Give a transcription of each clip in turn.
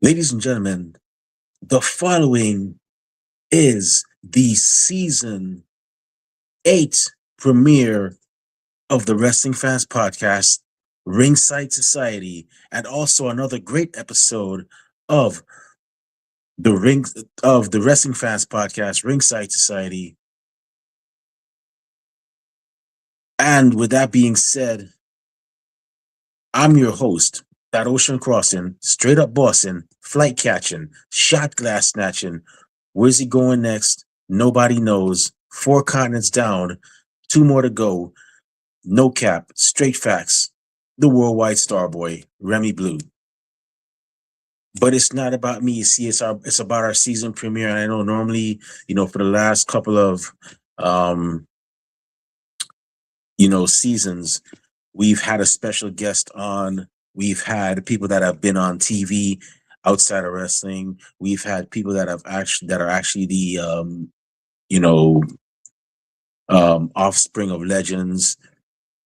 Ladies and gentlemen, the following is the season 8 premiere of the Wrestling Fans Podcast, Ringside Society, and also another great episode of the Wrestling Fans Podcast, Ringside Society. And with that being said, I'm your host, that ocean crossing, straight up bossing, flight catching, shot glass snatching. Where's he going next? Nobody knows. 4 continents down, 2 more to go. No cap, straight facts. The worldwide star boy, Remy Blue. But it's not about me. You see, it's about our season premiere. And I know normally, for the last couple of um, seasons, we've had a special guest on. We've had people that have been on TV outside of wrestling. We've had people that are actually the you know offspring of legends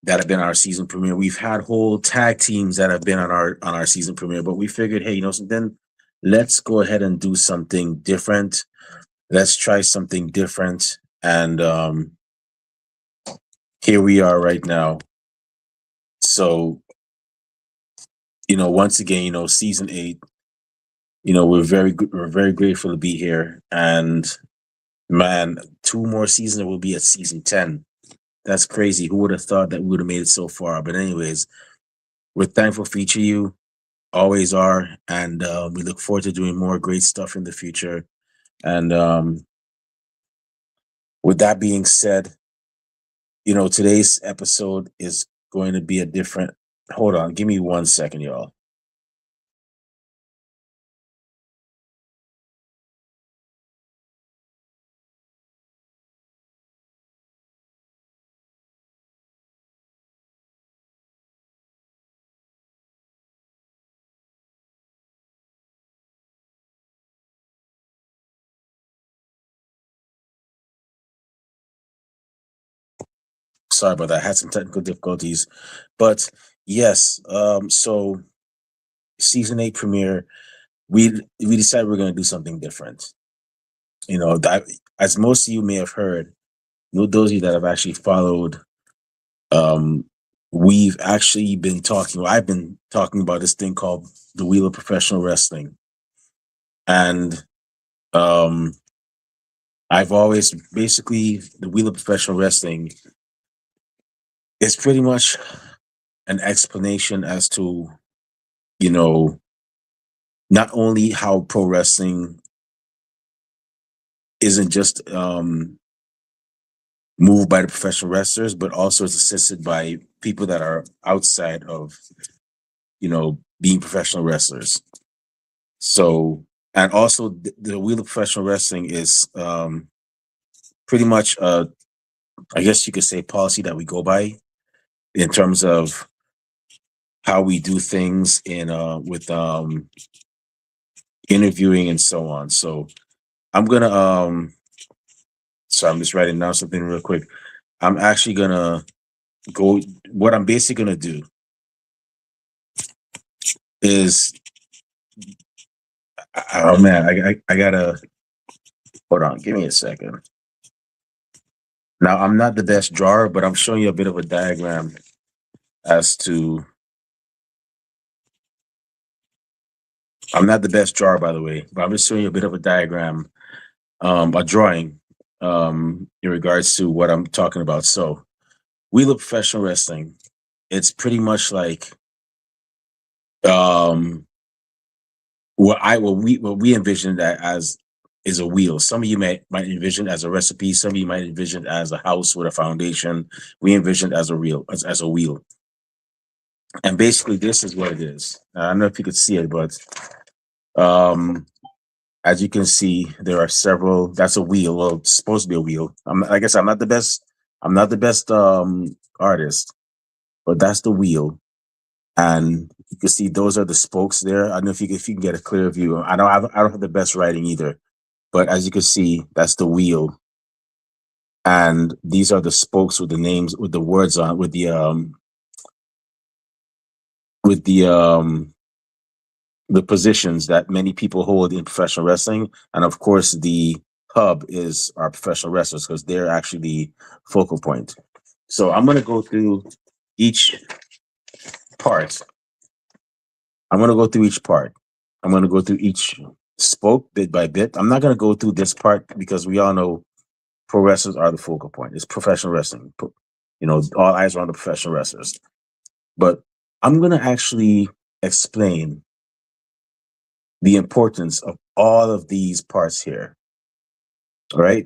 that have been on our season premiere. We've had whole tag teams that have been on our season premiere. But we figured, hey, something, let's go ahead and do something different. Let's try something different. And here we are right now. So, once again, season 8, we're very grateful to be here. And man, 2 more seasons, we'll be at season 10. That's crazy. Who would have thought that we would have made it so far? But anyways, we're thankful for each of you, always are, and we look forward to doing more great stuff in the future. And with that being said, today's episode is going to be a different. Hold on, give me 1 second, y'all. Sorry about that. I had some technical difficulties, but yes. So season 8 premiere, we decided we're going to do something different. That, as most of you may have heard, those of you that have actually followed, we've actually been talking. Well, I've been talking about this thing called the Wheel of Professional Wrestling, and I've always basically the Wheel of Professional Wrestling is pretty much an explanation as to you know not only how pro wrestling isn't just moved by the professional wrestlers, but also is assisted by people that are outside of being professional wrestlers. So, and also the Wheel of Professional Wrestling is pretty much I guess you could say, policy that we go by in terms of how we do things in with interviewing and so on. So I'm gonna I'm just writing down something real quick. I'm actually gonna go. What I'm basically gonna do is, oh man, I gotta hold on. Give me a second. Now I'm not the best drawer, but I'm showing you a bit of a diagram as to. I'm not the best drawer, by the way, but I'm just showing you a bit of a diagram, a drawing, in regards to what I'm talking about. So, Wheel of Professional Wrestling, it's pretty much like um what we envision that as is a wheel. Some of you might envision as a recipe. Some of you might envision as a house with a foundation. We envision as a real as a wheel. And basically, this is what it is. I don't know if you could see it, but um, as you can see, there are several. That's a wheel. Well, it's supposed to be a wheel. I guess I'm not the best. I'm not the best artist, but that's the wheel. And you can see those are the spokes there. I don't know if you can get a clear view. I don't have the best writing either, but as you can see, that's the wheel, and these are the spokes with the names with the words on with the the positions that many people hold in professional wrestling. And of course, the hub is our professional wrestlers because they're actually the focal point. So I'm going to go through each part. I'm going to go through each part. I'm going to go through each spoke bit by bit. I'm not going to go through this part because we all know pro wrestlers are the focal point. It's professional wrestling. All eyes are on the professional wrestlers. But I'm going to actually explain the importance of all of these parts here. All right.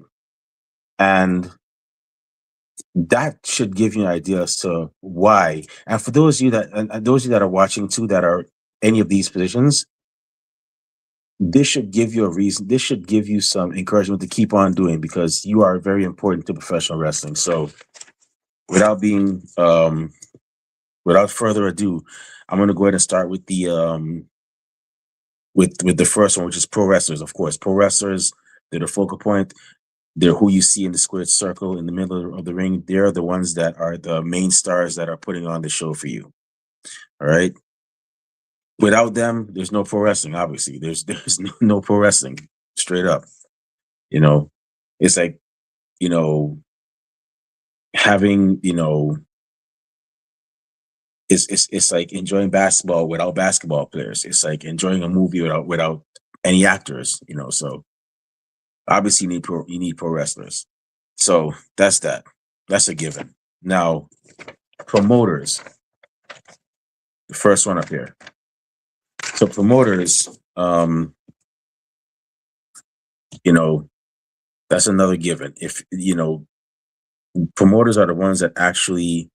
And that should give you an idea as to why. And for those of you that and those of you that are watching too, that are any of these positions, this should give you a reason. This should give you some encouragement to keep on doing because you are very important to professional wrestling. So without being without further ado, I'm gonna go ahead and start with the with the first one, which is pro wrestlers. Of course, pro wrestlers, they're the focal point. They're who you see in the squared circle in the middle of the ring. They're the ones that are the main stars that are putting on the show for you. All right. Without them, there's no pro wrestling. Obviously, there's no pro wrestling. Straight up, you know, it's like you know having it's like enjoying basketball without basketball players. It's like enjoying a movie without any actors. So obviously you need pro wrestlers. So that's that. That's a given. Now, promoters. The first one up here. So promoters, that's another given. If promoters are the ones that actually,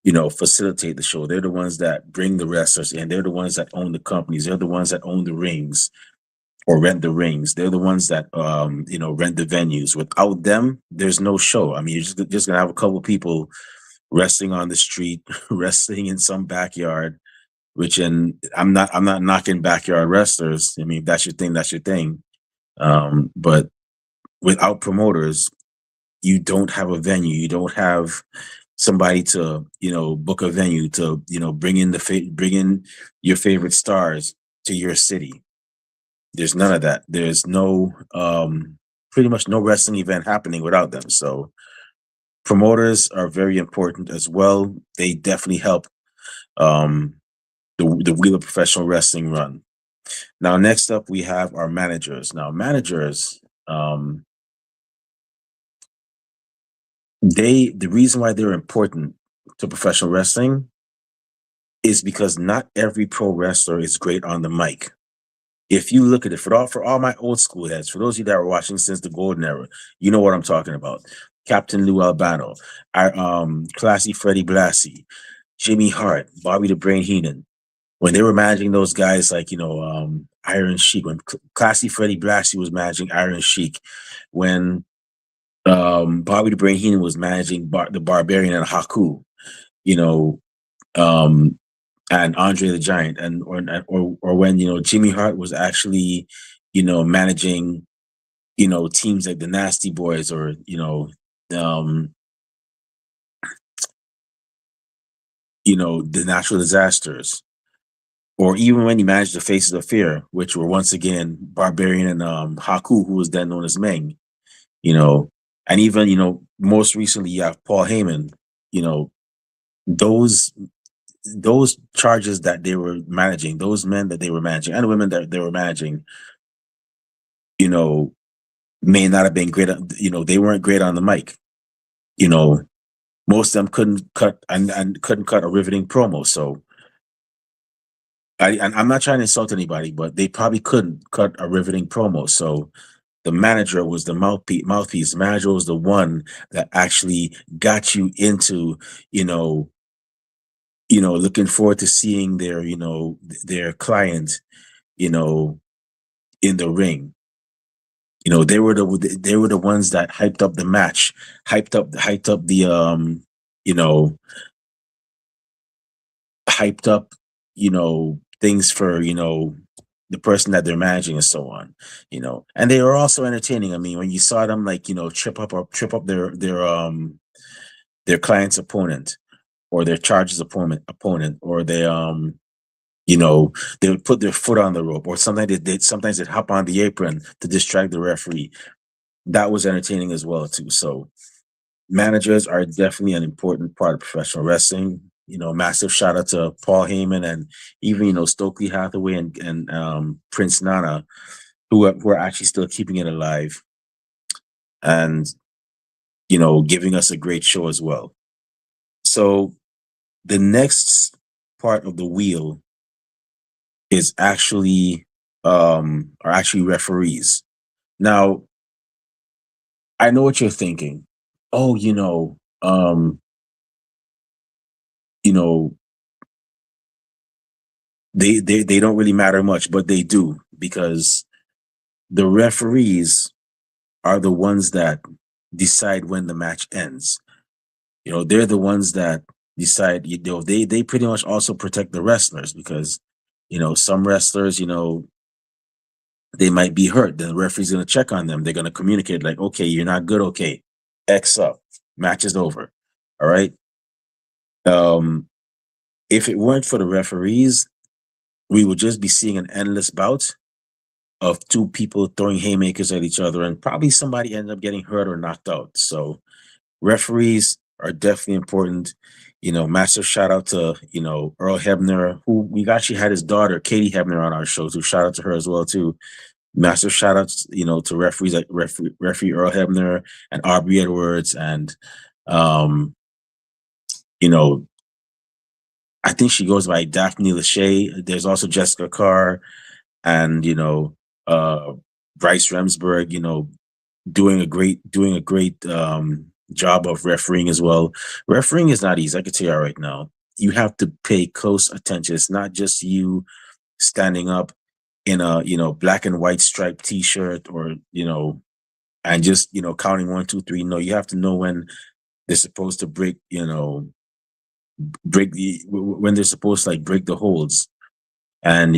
facilitate the show. They're the ones that bring the wrestlers in. They're the ones that own the companies. They're the ones that own the rings or rent the rings. They're the ones that rent the venues. Without them, there's no show. I mean, you're just gonna have a couple of people wrestling on the street, wrestling in some backyard. And I'm not knocking backyard wrestlers. I mean, if that's your thing, that's your thing. But without promoters, you don't have a venue. You don't have somebody to book a venue to bring in your favorite stars to your city. There's none of that. There's no pretty much no wrestling event happening without them. So promoters are very important as well. They definitely help the wheel of professional wrestling run. Now, next up, we have our managers. Now, managers, the reason why they're important to professional wrestling is because not every pro wrestler is great on the mic. If you look at it, for all my old school heads, for those of you that were watching since the golden era, you know what I'm talking about. Captain Lou Albano, Classy Freddie Blassie, Jimmy Hart, Bobby the Brain Heenan. When they were managing those guys like, Iron Sheik, when Classy Freddie Blassie was managing Iron Sheik, when Bobby the Brain Heenan was managing the Barbarian and Haku, you know, and Andre the Giant, and or when Jimmy Hart was actually, managing, teams like the Nasty Boys or um, the Natural Disasters, or even when he managed the Faces of Fear, which were once again Barbarian and Haku, who was then known as Meng, and even most recently you have Paul Heyman, those charges that they were managing, those men that they were managing, and women that they were managing, may not have been great. They weren't great on the mic. Most of them couldn't cut and couldn't cut a riveting promo. So I'm not trying to insult anybody, but they probably couldn't cut a riveting promo. So the manager was the mouthpiece. The manager was the one that actually got you into, looking forward to seeing their client, in the ring. They were the ones that hyped up the match, hyped up the hyped up, things for, the person that they're managing and so on, and they were also entertaining. I mean, when you saw them like, trip up their client's opponent or their charges opponent, or they You know, they would put their foot on the rope, or sometimes they'd hop on the apron to distract the referee. That was entertaining as well too. So managers are definitely an important part of professional wrestling. You know, massive shout out to Paul Heyman and even Stokely Hathaway and Prince Nana, who are actually still keeping it alive and giving us a great show as well. So the next part of the wheel is actually are actually referees. Now, I know what you're thinking. Oh, you know, they don't really matter much, but they do, because the referees are the ones that decide when the match ends. They're the ones that decide. They pretty much also protect the wrestlers, because some wrestlers, they might be hurt. The referee's going to check on them. They're going to communicate like, okay, you're not good. Okay, X up. Match is over. All right. Um, if it weren't for the referees, we would just be seeing an endless bout of two people throwing haymakers at each other, and probably somebody ended up getting hurt or knocked out. So referees are definitely important. Massive shout out to Earl Hebner, who we actually had his daughter Katie Hebner on our show. So shout out to her as well too. Massive shout outs, to referees like referee Earl Hebner and Aubrey Edwards, and um, you know, I think she goes by Daphne Lachey. There's also Jessica Carr and uh Bryce Remsburg, doing a great job of refereeing as well. Refereeing is not easy, I can tell you right now. You have to pay close attention. It's not just you standing up in a black and white striped t-shirt, or and just counting 1 2 3. No, you have to know when they're supposed to when they're supposed to like break the holds, and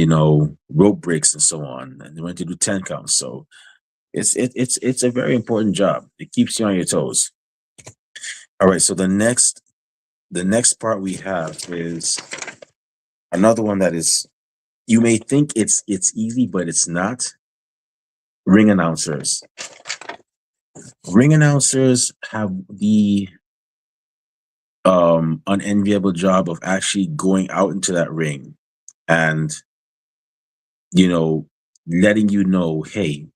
rope breaks and so on, and they want to do 10 counts. So it's a very important job. It keeps you on your toes. All right, so the next part we have is another one that is, you may think it's easy, but it's not. Ring announcers. Ring announcers have the unenviable job of actually going out into that ring and you know letting hey,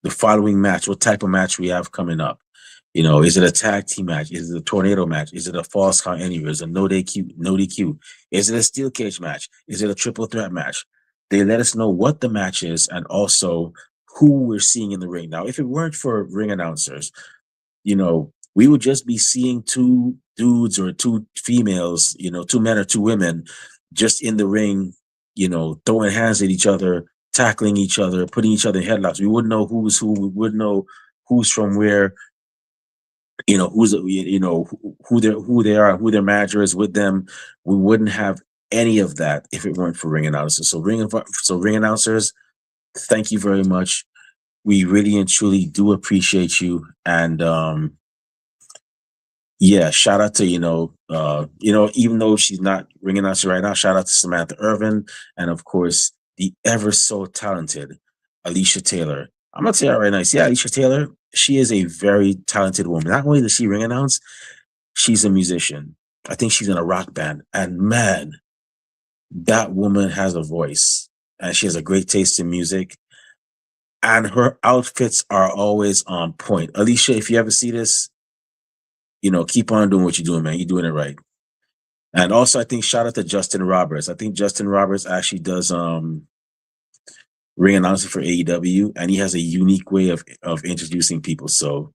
the following match, what type of match we have coming up. Is it a tag team match? Is it a tornado match? Is it a false count anywhere? Is it a no DQ? Is it a steel cage match? Is it a triple threat match? They let us know what the match is and also who we're seeing in the ring. Now, if it weren't for ring announcers, we would just be seeing two dudes or two females, two men or two women just in the ring, throwing hands at each other, tackling each other, putting each other in headlocks. We wouldn't know who's who. We wouldn't know who's from where, who they are, who their manager is with them. We wouldn't have any of that if it weren't for ring announcers. So ring announcers, thank you very much. We really and truly do appreciate you. And yeah, shout out to even though she's not ringing us right now, shout out to Samantha Irvin, and of course the ever so talented Alicia Taylor. I'm gonna tell you right now, yeah, Alicia Taylor, she is a very talented woman. Not only does she ring announce, she's a musician. I think she's in a rock band, and man, that woman has a voice, and she has a great taste in music, and her outfits are always on point. Alicia, if you ever see this, keep on doing what you're doing, man. You're doing it right. And also, I think shout out to Justin Roberts. I think Justin Roberts actually does ring announcing for AEW, and he has a unique way of introducing people. So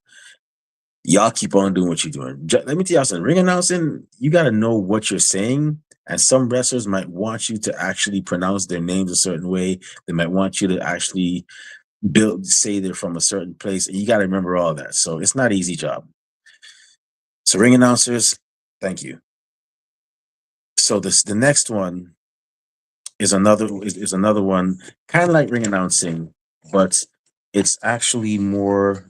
y'all keep on doing what you're doing. Let me tell y'all something. Ring announcing, you got to know what you're saying. And some wrestlers might want you to actually pronounce their names a certain way. They might want you to actually say they're from a certain place, and you got to remember all that. So it's not an easy job. So ring announcers, thank you. So the next one is another one, kind of like ring announcing, but it's actually more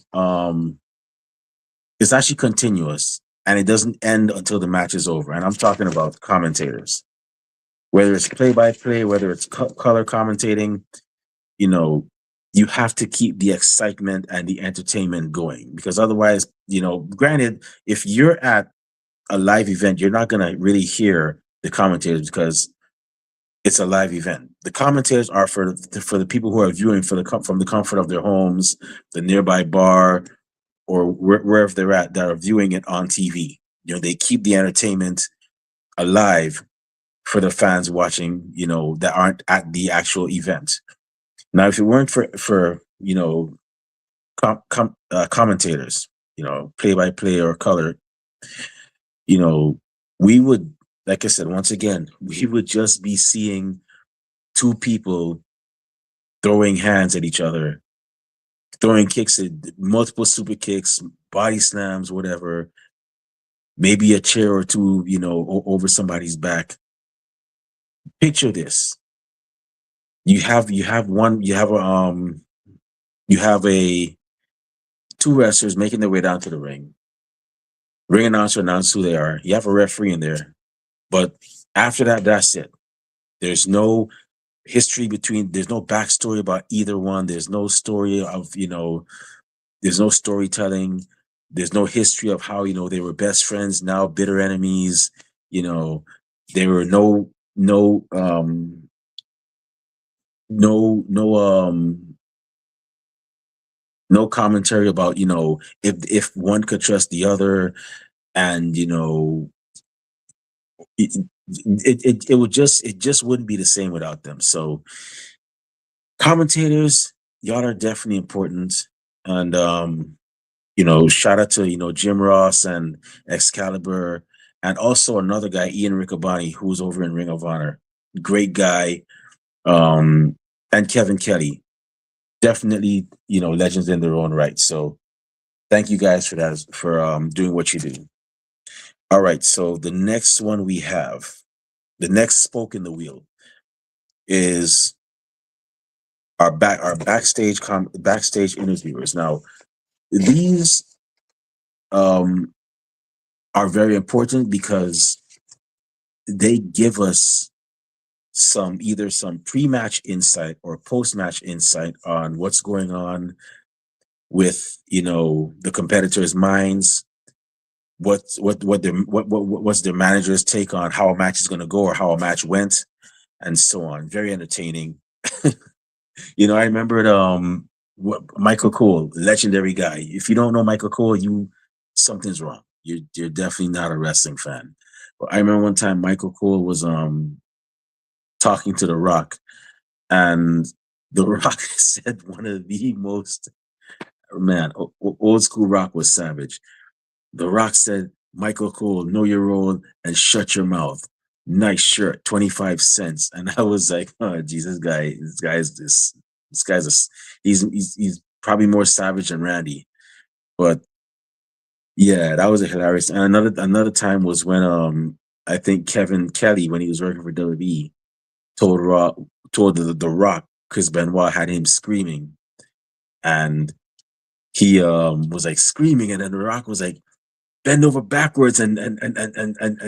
it's actually continuous, and it doesn't end until the match is over. And I'm talking about commentators. whether it's play by play, whether it's color commentating, you know, you have to keep the excitement and the entertainment going because otherwise, granted, if you're at a live event, you're not going to really hear the commentators because it's a live event. The commentators are for the people who are viewing from the comfort of their homes, the nearby bar, or wherever they're at that are viewing it on TV. They keep the entertainment alive for the fans watching, that aren't at the actual event. Now, if it weren't for commentators, play by play or color, we would, like I said, once again, we would just be seeing two people throwing hands at each other, throwing kicks at multiple super kicks, body slams, whatever, maybe a chair or two, over somebody's back. Picture this. You have a two wrestlers making their way down to the ring. Ring announcer announces who they are. You have a referee in there. But after that, that's it. There's no history there's no backstory about either one. There's no story of, there's no storytelling. There's no history of how, they were best friends, now bitter enemies. There were no no commentary about, if one could trust the other, and it just wouldn't be the same without them. So commentators, y'all are definitely important. And shout out to Jim Ross and Excalibur, and also another guy, Ian Riccaboni, who's over in Ring of Honor. Great guy. And Kevin Kelly. Definitely, legends in their own right. So thank you guys for that, for doing what you do. All right, so the next one we have, the next spoke in the wheel, is our backstage interviewers. Now, these are very important because they give us either some pre-match insight or post-match insight on what's going on with the competitors' minds, what's their manager's take on how a match is going to go or how a match went, and so on. Very entertaining. I remembered Michael Cole, legendary guy. If you don't know Michael Cole, something's wrong. You're definitely not a wrestling fan. But I remember one time Michael Cole was talking to The Rock, and The Rock said one of the most, old school Rock was savage. The Rock said, "Michael Cole, know your role and shut your mouth. Nice shirt, 25 cents." And I was like, oh geez, he's probably more savage than Randy. But yeah, that was a hilarious. And another time was when I think Kevin Kelly, when he was working for WWE, told the Rock, Chris Benoit had him screaming, and he was like screaming, and then The Rock was like, bend over backwards and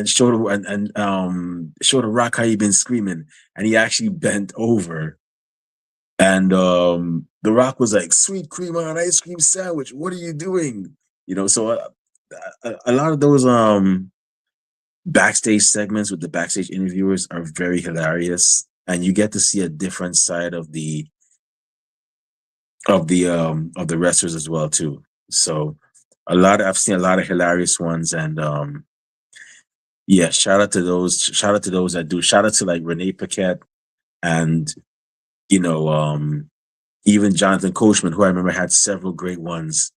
show the Rock how you been screaming. And he actually bent over, and The Rock was like, "Sweet cream on ice cream sandwich, what are you doing?" So a lot of those backstage segments with the backstage interviewers are very hilarious, and you get to see a different side of the wrestlers as well too. So I've seen a lot of hilarious ones, and yeah, shout out to those that do. Shout out to like Renee Paquette, and even Jonathan Coachman, who I remember had several great ones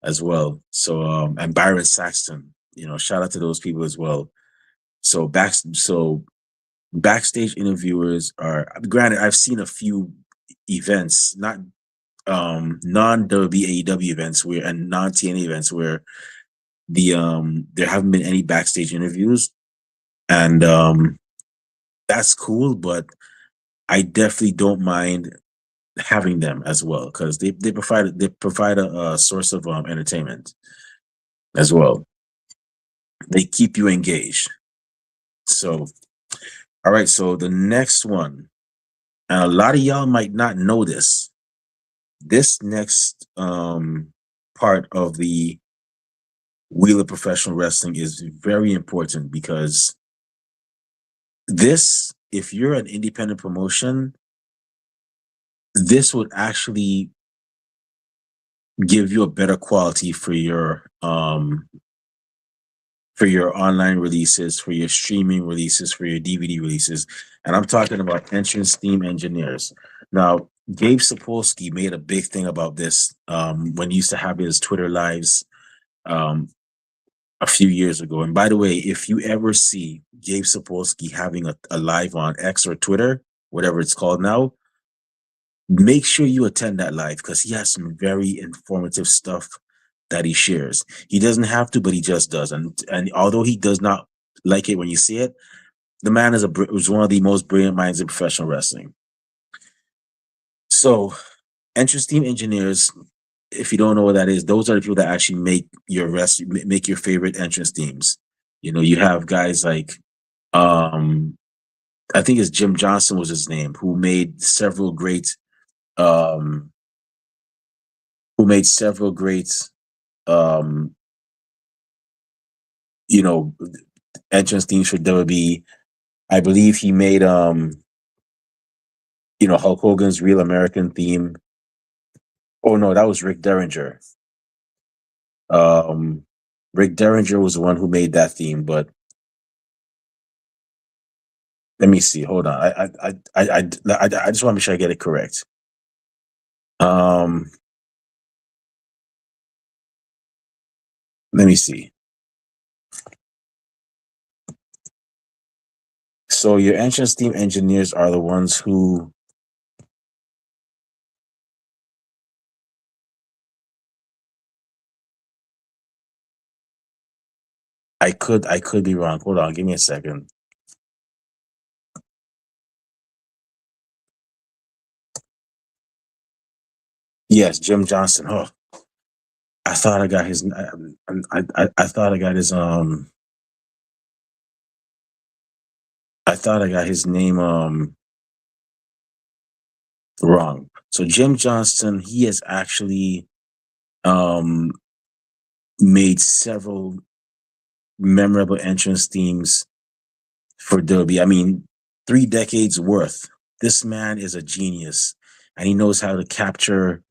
as well. So and Byron Saxton, shout out to those people as well. So backstage interviewers are, granted, I've seen a few events, not non-WAEW events and non-TNA events where there haven't been any backstage interviews, and that's cool, but I definitely don't mind having them as well, because they provide a source of entertainment as well. They keep you engaged. So All right, so the next one, and a lot of y'all might not know this. This next part of the wheel of professional wrestling is very important because this, if you're an independent promotion, this would actually give you a better quality for your online releases, for your streaming releases, for your DVD releases. And I'm talking about entrance theme engineers. Now, Gabe Sapolsky made a big thing about this when he used to have his Twitter lives um, a few years ago. And by the way, if you ever see Gabe Sapolsky having a live on X or Twitter, whatever it's called now, make sure you attend that live because he has some very informative stuff that he shares. He doesn't have to, but he just does. And although he does not like it when you see it, the man is one of the most brilliant minds in professional wrestling. So, entrance team engineers, if you don't know what that is, those are the people that actually make your favorite entrance teams. You know, you have guys like I think it's Jim Johnson was his name, um who made several great um you know entrance themes for WWE. I believe he made Hulk Hogan's Real American theme. Oh no, that was Rick Derringer. Um Rick Derringer was the one who made that theme, but let me see. Hold on. I just want to make sure I get it correct. Um Let me see. So your entrance theme engineers are the ones who I could be wrong. Hold on, give me a second. Yes, Jim Johnson. Oh, I thought I got his. I thought I got his. I thought I got his name wrong. So Jim Johnston, he has actually um made several memorable entrance themes for Derby. I mean, 3 decades worth. This man is a genius, and he knows how to capture.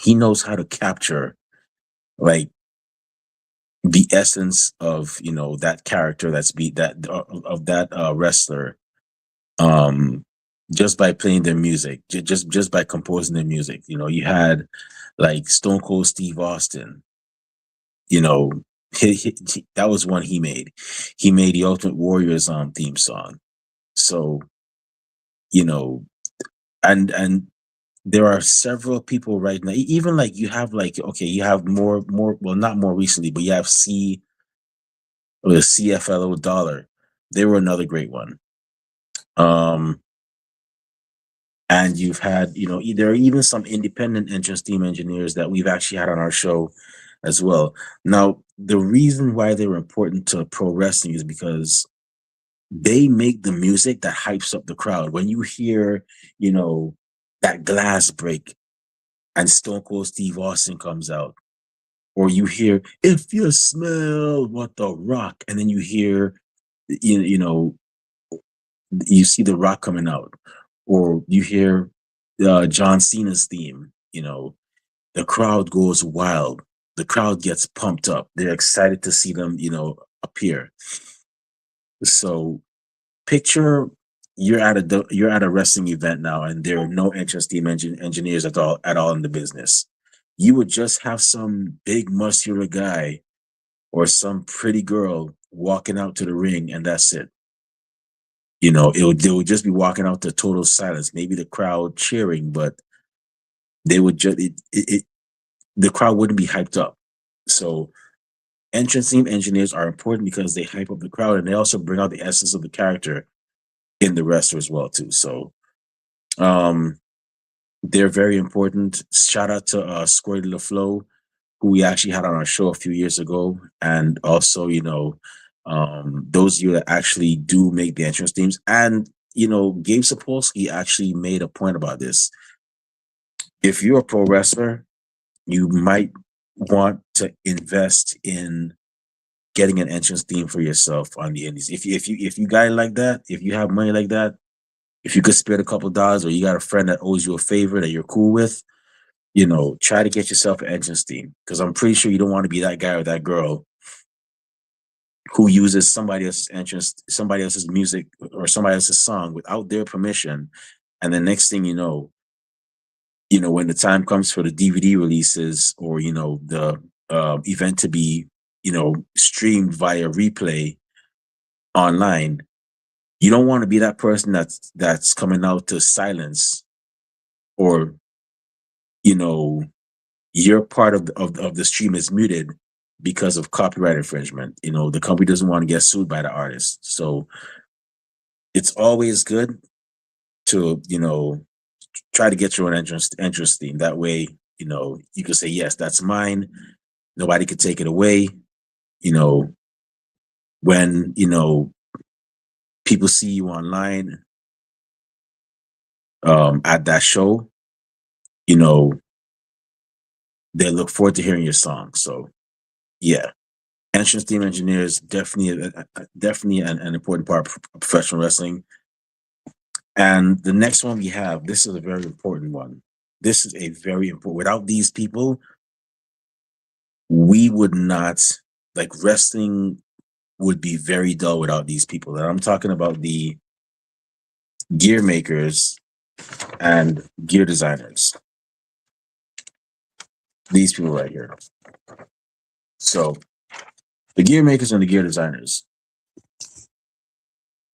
He knows how to capture like the essence of that character that's be that of that wrestler um just by playing their music, just by composing their music. You had like Stone Cold Steve Austin. you know that was one he made the Ultimate Warriors theme song. So you know and there are several people right now, even like you have like, okay, you have more, well, not more recently, but you have the CFLO Dollar. They were another great one. Um, and you've had, there are even some independent entrance team engineers that we've actually had on our show as well. Now, the reason why they were important to pro wrestling is because they make the music that hypes up the crowd. When you hear, that glass break and Stone Cold Steve Austin comes out, or you hear "If you smell what the Rock," and then you hear, you know, you see the Rock coming out, or you hear John Cena's theme. The crowd goes wild. The crowd gets pumped up. They're excited to see them, appear. So picture you're at a wrestling event now, and there are no entrance team engineers at all in the business. You would just have some big muscular guy or some pretty girl walking out to the ring, and that's it. They would just be walking out to total silence. Maybe the crowd cheering, but they would just the crowd wouldn't be hyped up. So entrance team engineers are important because they hype up the crowd and they also bring out the essence of the character in the wrestler as well too. So um they're very important. Shout out to Squirty LaFlow, who we actually had on our show a few years ago, and also Those of you that actually do make the entrance themes. And, Gabe Sapolsky actually made a point about this. If you're a pro wrestler, you might want to invest in getting an entrance theme for yourself on the indies. If you got it like that, if you have money like that, if you could spare a couple dollars, or you got a friend that owes you a favor that you're cool with, try to get yourself an entrance theme, because I'm pretty sure you don't want to be that guy or that girl who uses somebody else's music or somebody else's song without their permission. And the next thing when the time comes for the DVD releases, or, the event to be, streamed via replay online, you don't want to be that person that's coming out to silence, or, your part of the stream is muted because of copyright infringement. The company doesn't want to get sued by the artist. So it's always good to, try to get your own entrance theme. That way, you can say, yes, that's mine. Nobody could take it away. When, people see you online at that show, they look forward to hearing your song. So yeah, entrance theme engineers definitely an important part of professional wrestling. And the next one we have, this is a very important one. This is a very important. Without these people, we would not, like, wrestling would be very dull without these people. And I'm talking about the gear makers and gear designers. These people right here. So the gear makers and the gear designers,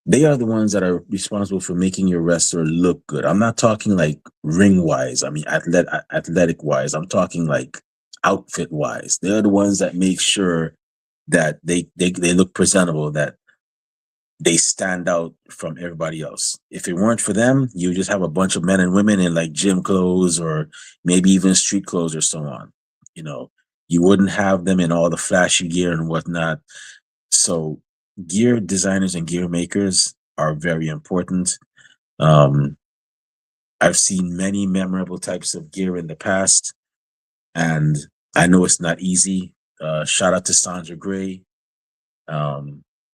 they are the ones that are responsible for making your wrestler look good. I'm not talking like ring wise. I mean, athletic wise. I'm talking like outfit wise. They're the ones that make sure that they look presentable, that they stand out from everybody else. If it weren't for them, you just have a bunch of men and women in like gym clothes, or maybe even street clothes or so on. You wouldn't have them in all the flashy gear and whatnot. So gear designers and gear makers are very important. I've seen many memorable types of gear in the past, and I know it's not easy. Shout out to Sandra Gray.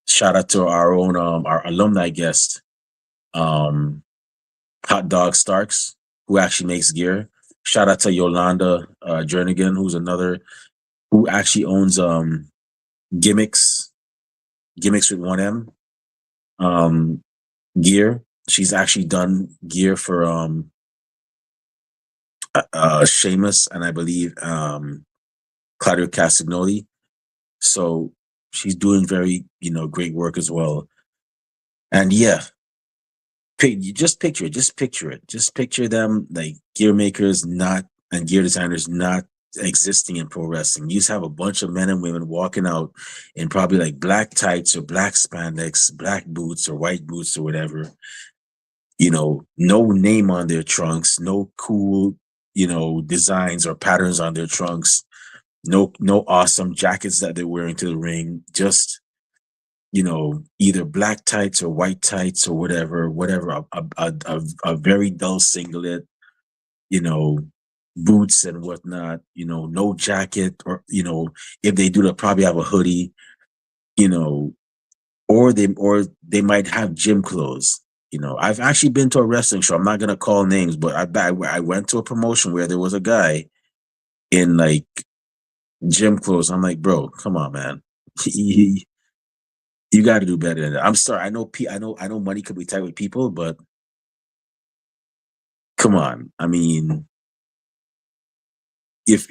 Shout out to our own our alumni guest, Hot Dog Starks, who actually makes gear. Shout out to Yolanda Jernigan, who actually owns gimmicks with 1M gear. She's actually done gear for Sheamus, and I believe Claudio Castagnoli. So she's doing very, great work as well. And yeah, you just picture it. Just picture them, like, gear makers and gear designers not existing in pro wrestling. You just have a bunch of men and women walking out in probably like black tights or black spandex, black boots or white boots or whatever. No name on their trunks, no cool, designs or patterns on their trunks, no awesome jackets that they're wearing to the ring. Just, either black tights or white tights or whatever, a very dull singlet, boots and whatnot, no jacket, or, if they do, they'll probably have a hoodie, or they might have gym clothes. I've actually been to a wrestling show. I'm not gonna call names, but I went to a promotion where there was a guy in like gym clothes. I'm like, bro, come on, man. You got to do better than that. I'm sorry. I know money could be tight with people, but come on. I mean, if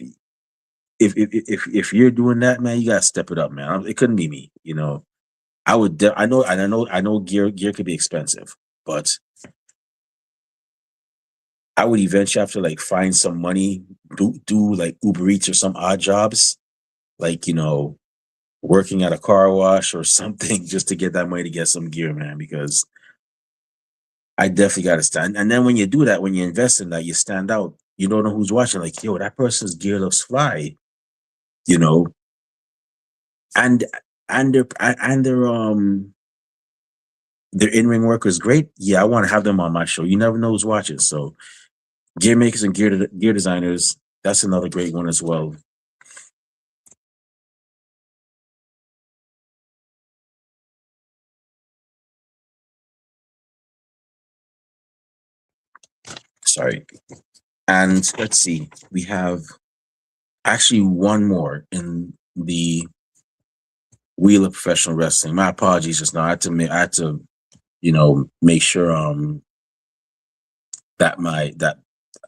if you're doing that, man, you got to step it up, man. It couldn't be me. I would. I know. Gear could be expensive, but I would eventually have to like find some money, do like Uber Eats or some odd jobs, like, working at a car wash or something, just to get that money to get some gear, man. Because I definitely got to stand. And then when you do that, when you invest in that, you stand out. You don't know who's watching. Like, yo, that person's gear looks fly, you know. And and their in-ring work is great. Yeah, I want to have them on my show. You never know who's watching. So gear makers and gear designers, that's another great one as well. Sorry. And let's see, we have actually one more in the wheel of professional wrestling. My apologies just now. I had to make sure that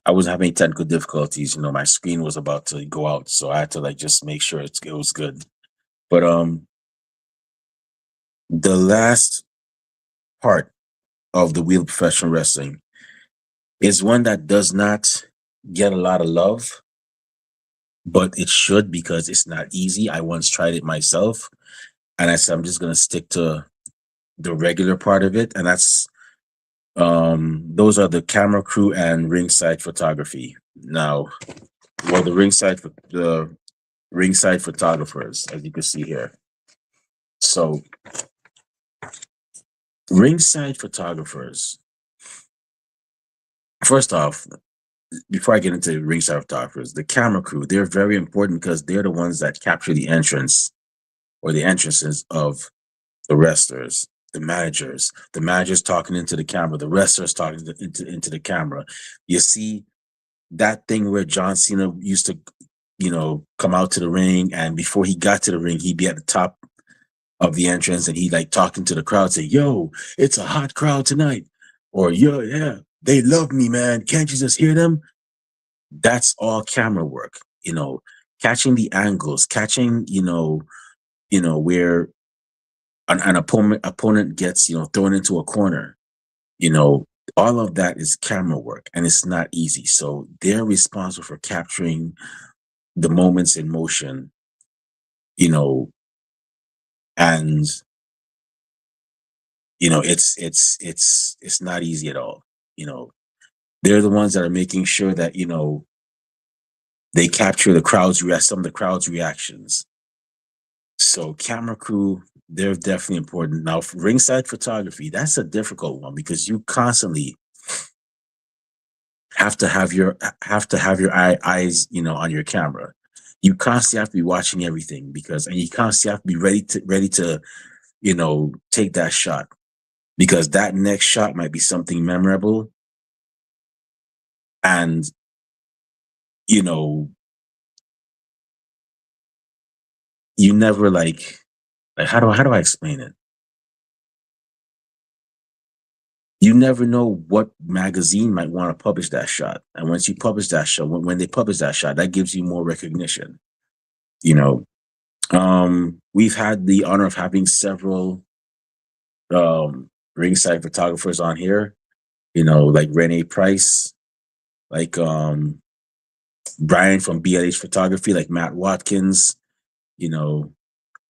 I wasn't having any technical difficulties. My screen was about to go out, so I had to like just make sure it was good. But the last part of the wheel of professional wrestling is one that does not get a lot of love, but it should because it's not easy. I once tried it myself, and I said I'm just gonna stick to the regular part of it, and that's those are the camera crew and ringside photography. Now, well, the ringside photographers, as you can see here. So, ringside photographers. First off, before I get into ringside photographers, the camera crew, they're very important because they're the ones that capture the entrance or the entrances of the wrestlers, the managers talking into the camera, the wrestlers talking into the camera. You see that thing where John Cena used to, come out to the ring, and before he got to the ring, he'd be at the top of the entrance, and he like talking to the crowd, say, "Yo, it's a hot crowd tonight," or "Yo, yeah, they love me, man. Can't you just hear them?" That's all camera work, catching the angles, catching, where an opponent gets, thrown into a corner. You know, all of that is camera work, and it's not easy. So they're responsible for capturing the moments in motion, you know, and it's not easy at all. You know, they're the ones that are making sure that they capture some of the crowd's reactions. So camera crew, they're definitely important. Now, for ringside photography, that's a difficult one because you constantly have to have your eyes, on your camera. You constantly have to be watching everything and you constantly have to be ready to take that shot because that next shot might be something memorable. And you know, you never like how do I explain it? You never know what magazine might want to publish that shot. And once you publish that shot, when they publish that shot, that gives you more recognition. You know, we've had the honor of having several ringside photographers on here, like Renee Price, like Brian from BLH Photography, like Matt Watkins, you know,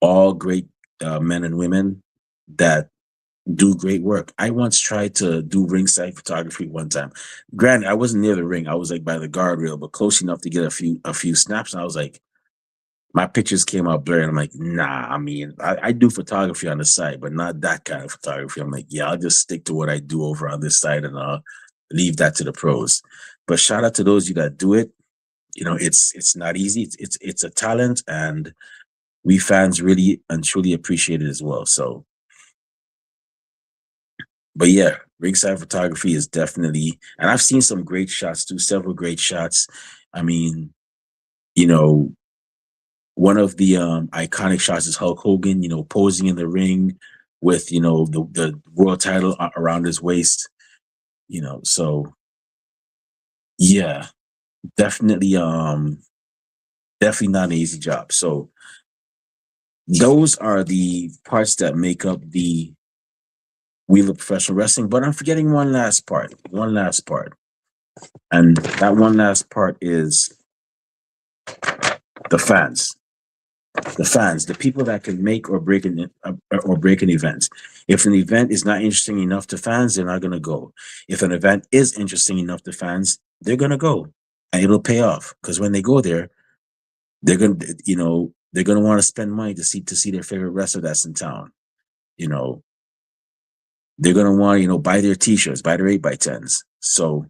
all great men and women that do great work. I once tried to do ringside photography one time. Granted, I wasn't near the ring. I was like by the guardrail, but close enough to get a few snaps. And I was like, my pictures came out blurry. And I'm like, nah, I mean, I do photography on the side, but not that kind of photography. I'm like, yeah, I'll just stick to what I do over on this side and leave that to the pros. But shout out to those of you that do it. It's not easy. It's a talent, and we fans really and truly appreciate it as well. So, but yeah, ringside photography is definitely, and I've seen some great shots too, several great shots. I mean, you know, one of the iconic shots is Hulk Hogan, posing in the ring with, the world title around his waist, so yeah, definitely, definitely not an easy job. So those are the parts that make up the wheel of professional wrestling, but I'm forgetting one last part. And that one last part is the fans. The people that can make or break an event. If an event is not interesting enough to fans, they're not going to go. If an event is interesting enough to fans, they're going to go, and it'll pay off because when they go there, they're going to, They're gonna want to spend money to see their favorite wrestler that's in town. You know, they're gonna want to buy their t-shirts, buy their 8x10s. So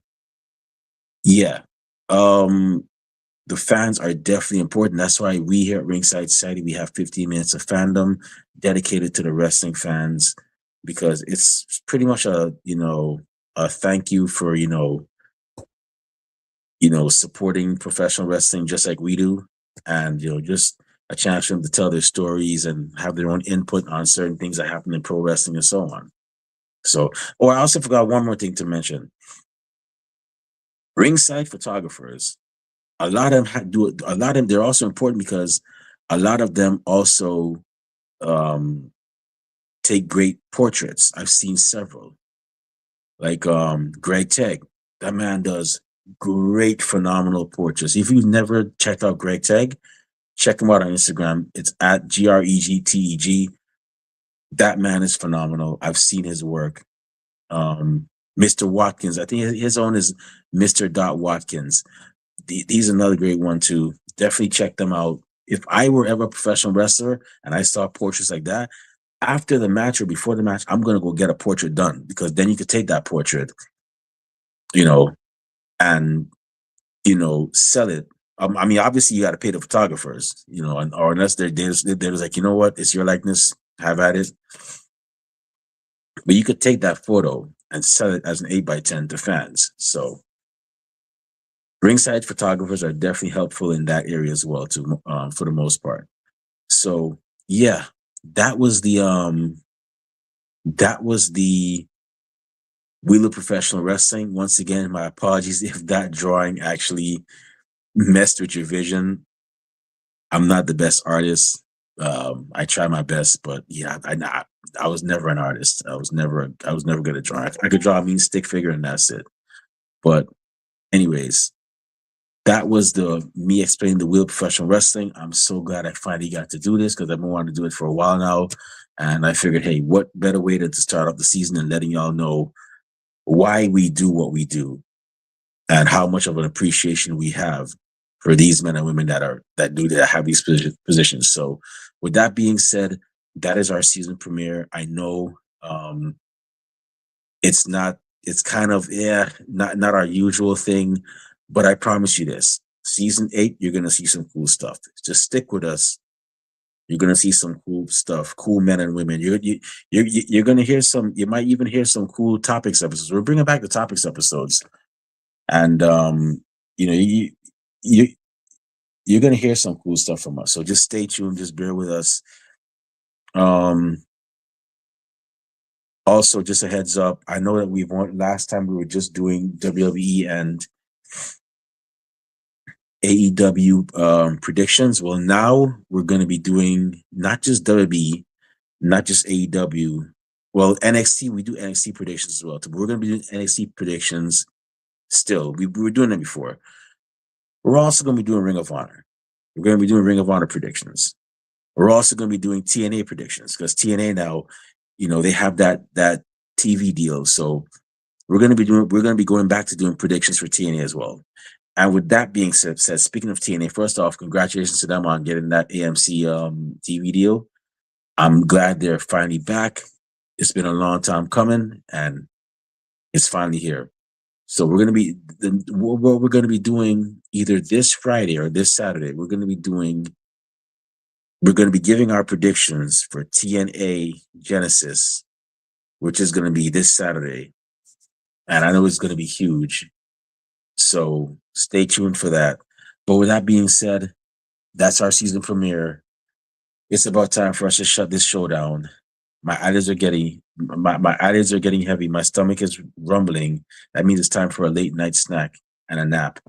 yeah, um, the fans are definitely important. That's why we here at Ringside Society we have 15 minutes of fandom dedicated to the wrestling fans because it's pretty much a thank you for supporting professional wrestling just like we do, and just a chance for them to tell their stories and have their own input on certain things that happen in pro wrestling and so on. So, I also forgot one more thing to mention. Ringside photographers, a lot of them do it. A lot of them, they're also important because a lot of them also um, take great portraits. I've seen several, like Greg Teg. That man does great, phenomenal portraits. If you've never checked out Greg Teg, check him out on Instagram. It's at GREGTEG. That man is phenomenal. I've seen his work. Mr. Watkins, I think his own is Mr. Dot Watkins. He's another great one too. Definitely check them out. If I were ever a professional wrestler and I saw portraits like that, after the match or before the match, I'm gonna go get a portrait done because then you could take that portrait, you know, and sell it. I mean, obviously you got to pay the photographers, or unless they're like, you know what, it's your likeness, have at it. But you could take that photo and sell it as an 8x10 to fans. So ringside photographers are definitely helpful in that area as well, too, for the most part. So yeah, that was the Wheel of Professional Wrestling. Once again, my apologies if that drawing actually messed with your vision. I'm not the best artist. I try my best, but yeah, I was never an artist. I was never good at drawing. I could draw a mean stick figure and that's it. But anyways, that was the me explaining the Wheel of Professional Wrestling. I'm so glad I finally got to do this because I've been wanting to do it for a while now. And I figured, hey, what better way to start off the season than letting y'all know why we do what we do and how much of an appreciation we have for these men and women that have these positions. So, with that being said, that is our season premiere. I know it's not, it's kind of not our usual thing, but I promise you this: season 8, you're gonna see some cool stuff. Just stick with us. You're gonna see some cool stuff, cool men and women. You're gonna hear some. You might even hear some cool topics episodes. We're bringing back the topics episodes, and you know you you you're gonna hear some cool stuff from us. So just stay tuned. Just bear with us. Um, Also, just a heads up. I know that last time we were just doing WWE and AEW predictions. Well, now we're going to be doing not just WWE, not just AEW. Well, NXT, we do NXT predictions as well. But we're going to be doing NXT predictions still. We were doing them before. We're also going to be doing Ring of Honor. We're going to be doing Ring of Honor predictions. We're also going to be doing TNA predictions because TNA now, they have that TV deal. So we're going to be going back to doing predictions for TNA as well. And with that being said, speaking of TNA, first off, congratulations to them on getting that AMC TV deal. I'm glad they're finally back. It's been a long time coming, and it's finally here. So what we're going to be doing either this Friday or this Saturday. We're going to be giving our predictions for TNA Genesis, which is going to be this Saturday, and I know it's going to be huge. So stay tuned for that. But with that being said, that's our season premiere. It's about time for us to shut this show down. My eyelids are getting heavy. My stomach is rumbling. That means it's time for a late night snack and a nap.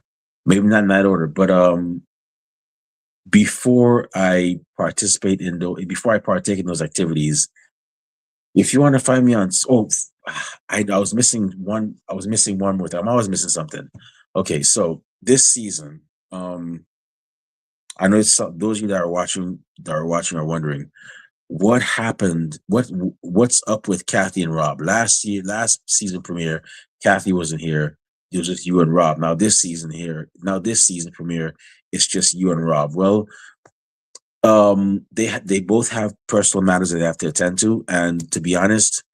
Maybe not night order, but before I partake in those activities, if you want to find me on I was missing one. I was missing one more thing. I'm always missing something. Okay, so this season, I know those of you that are watching are wondering what happened. What's up with Kathy and Rob? Last season premiere, Kathy wasn't here. It was just you and Rob. Now this season premiere, it's just you and Rob. Well, They both have personal matters that they have to attend to, and to be honest,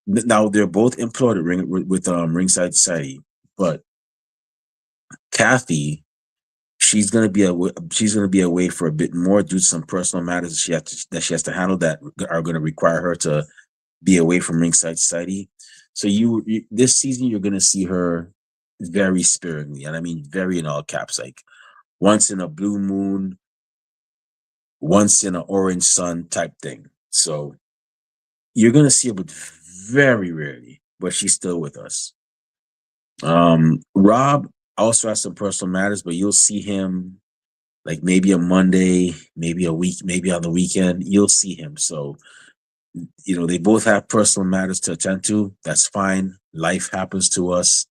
now they're both employed at Ringside Society, but Kathy, she's gonna be away for a bit more due to some personal matters that she has to handle that are going to require her to be away from Ringside Society. So this season you're gonna see her very sparingly, and I mean very in all caps, like once in a blue moon, once in an orange sun type thing. So you're gonna see her, but very rarely. But she's still with us. Rob also has some personal matters, but you'll see him like maybe a Monday, maybe a week, maybe on the weekend. You'll see him. So they both have personal matters to attend to. That's fine. Life happens to us.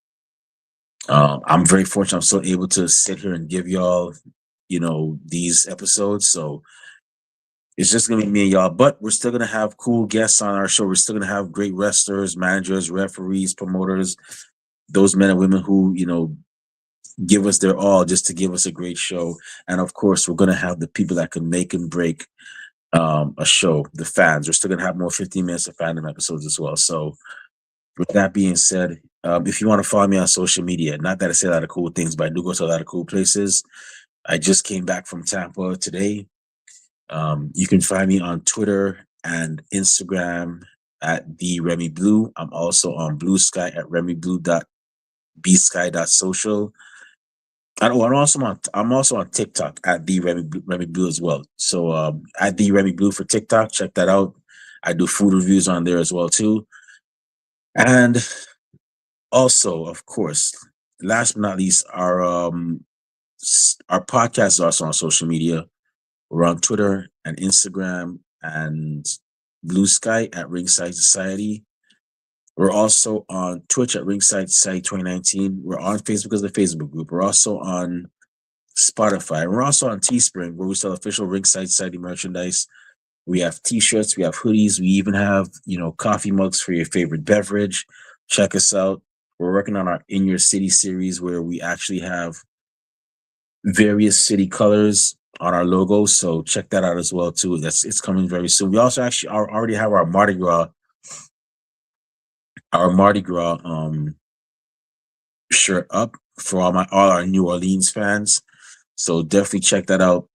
I'm very fortunate I'm still able to sit here and give y'all, these episodes. So it's just gonna be me and y'all, but we're still gonna have cool guests on our show. We're still gonna have great wrestlers, managers, referees, promoters, those men and women who, give us their all just to give us a great show. And of course, we're gonna have the people that can make and break a show, the fans. We're still gonna have more 15 minutes of fandom episodes as well. So with that being said, if you want to follow me on social media, not that I say a lot of cool things, but I do go to a lot of cool places. I just came back from Tampa today. You can find me on Twitter and Instagram at the Remy Blue. I'm also on Blue Sky at remyblue.bsky.social. And I'm also on TikTok at the Remy Blue as well. So at the Remy Blue for TikTok, check that out. I do food reviews on there as well too. And also, of course, last but not least, our podcast is also on social media. We're on Twitter and Instagram and Blue Sky at Ringside Society. We're also on Twitch at Ringside Society 2019. We're on Facebook as a Facebook group. We're also on Spotify. We're also on Teespring, where we sell official Ringside Society merchandise. We have t-shirts, we have hoodies, we even have, coffee mugs for your favorite beverage. Check us out. We're working on our In Your City series where we actually have various city colors on our logo. So check that out as well too. It's coming very soon. We also actually already have our Mardi Gras shirt up for all our New Orleans fans. So definitely check that out.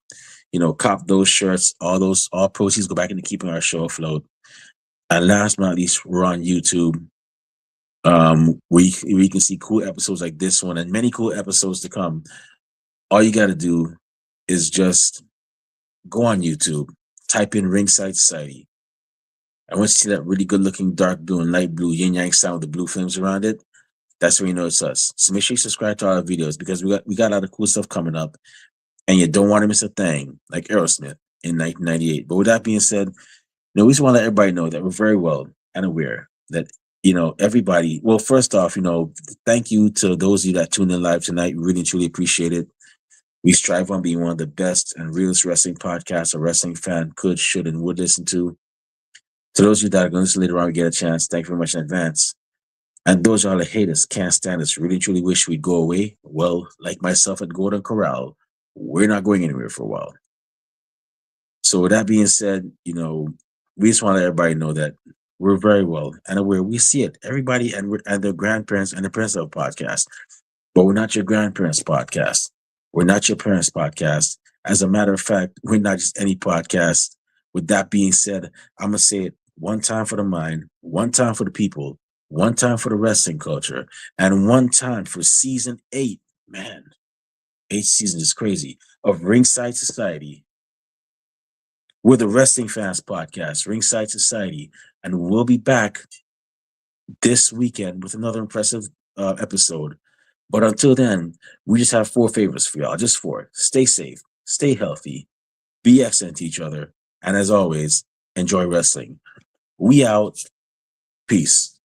Cop those shirts. All proceeds go back into keeping our show afloat. And last but not least, we're on YouTube. Where you can see cool episodes like this one and many cool episodes to come. All you got to do is just go on YouTube, type in Ringside Society. And once you see that really good looking dark blue and light blue yin yang sound with the blue flames around it, that's where you know it's us. So make sure you subscribe to our videos because we got a lot of cool stuff coming up, and you don't want to miss a thing like Aerosmith in 1998. But with that being said, we just want to let everybody know that we're very well and aware that everybody. Well, first off, thank you to those of you that tuned in live tonight. We really truly appreciate it. We strive on being one of the best and realest wrestling podcasts a wrestling fan could, should, and would listen to. To those of you that are going to listen later on, we get a chance. Thank you very much in advance. And those y'all that hate us, can't stand us, really truly wish we'd go away. Well, like myself at Golden Corral, we're not going anywhere for a while. So with that being said, we just want to let everybody know that we're very well and aware. We see it. Everybody and their grandparents and the parents of a podcast. But we're not your grandparents' podcast. We're not your parents' podcast. As a matter of fact, we're not just any podcast. With that being said, I'm going to say it one time for the mind, one time for the people, one time for the wrestling culture, and one time for season 8. Man, 8 seasons is crazy. Of Ringside Society. We're the Wrestling Fans Podcast, Ringside Society, and we'll be back this weekend with another impressive episode. But until then, we just have 4 favors for y'all, just 4. Stay safe, stay healthy, be excellent to each other, and as always, enjoy wrestling. We out. Peace.